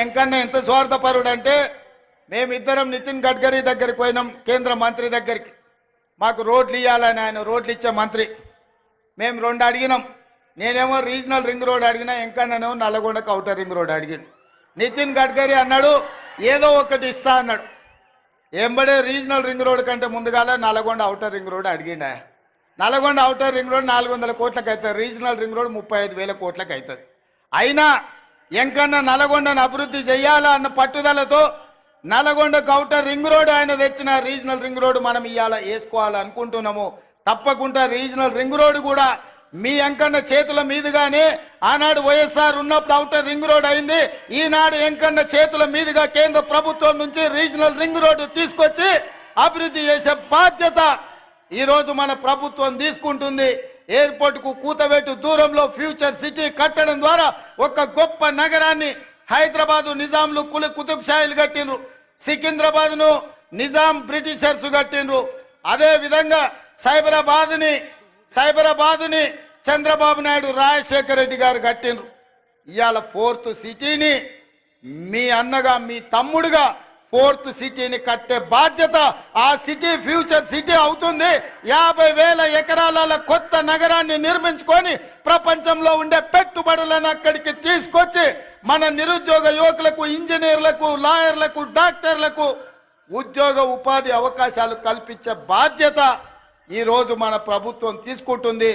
ఎంకన్న ఎంత స్వార్థపరుడు అంటే మేమిద్దరం నితిన్ గడ్కరీ దగ్గరికి పోయినాం, కేంద్ర మంత్రి దగ్గరికి. మాకు రోడ్లు ఇవ్వాలని, ఆయన రోడ్లు ఇచ్చే మంత్రి. మేము 2 అడిగినాం. నేనేమో రీజనల్ రింగ్ రోడ్ అడిగినా, ఎంకన్ననేమో నల్లగొండకు అవుటర్ రింగ్ రోడ్ అడిగాను. నితిన్ గడ్కరీ అన్నాడు ఏదో ఒకటి ఇస్తా అన్నాడు. ఎంబడే రీజనల్ రింగ్ రోడ్ కంటే ముందుగాల నల్లగొండ అవుటర్ రింగ్ రోడ్ అడిగిండా. నల్లగొండ అవుటర్ రింగ్ రోడ్ 400 కోట్లకు అవుతుంది, రీజనల్ రింగ్ రోడ్ 35,000 కోట్లకు అవుతుంది. అయినా ఎంకన్నా నల్లగొండను అభివృద్ధి చేయాలా అన్న పట్టుదలతో నల్లగొండకు అవుటర్ రింగ్ రోడ్ ఆయన తెచ్చిన రీజనల్ రింగ్ రోడ్ మనం ఇవాళ వేసుకోవాలనుకుంటున్నాము. తప్పకుండా రీజనల్ రింగ్ రోడ్ కూడా మీ ఎంకన్న చేతుల మీదుగానే ఆనాడు వైఎస్ఆర్ ఉన్నప్పుడు అవుటర్ రింగ్ రోడ్ అయింది. ఈనాడు ఎంకన్న చేతుల మీదుగా కేంద్ర ప్రభుత్వం నుంచి రీజనల్ రింగ్ రోడ్ తీసుకొచ్చి అభివృద్ధి చేసే బాధ్యత ఈరోజు మన ప్రభుత్వం తీసుకుంటుంది. ఎయిర్పోర్ట్ కు కూతవేటు దూరంలో ఫ్యూచర్ సిటీ కట్టడం ద్వారా ఒక గొప్ప నగరాన్ని హైదరాబాదు నిజాంలు కుతుబ్ షాయిలు కట్టిండ్రు, సికింద్రాబాద్ను నిజాం బ్రిటిషర్స్ కట్టిండ్రు. అదే విధంగా సైబరాబాదుని చంద్రబాబు నాయుడు రాజశేఖర రెడ్డి గారు కట్టిండ్రు. ఇవాళ 4th సిటీని మీ అన్నగా మీ తమ్ముడుగా 4th సిటీని కట్టే బాధ్యత ఆ సిటీ ఫ్యూచర్ సిటీ అవుతుంది. 50,000 ఎకరాల కొత్త నగరాన్ని నిర్మించుకొని ప్రపంచంలో ఉండే పెట్టుబడులను అక్కడికి తీసుకొచ్చి మన నిరుద్యోగ యువకులకు, ఇంజనీర్లకు, లాయర్లకు, డాక్టర్లకు ఉద్యోగ ఉపాధి అవకాశాలు కల్పించే బాధ్యత ఈరోజు మన ప్రభుత్వం తీసుకుంటుంది.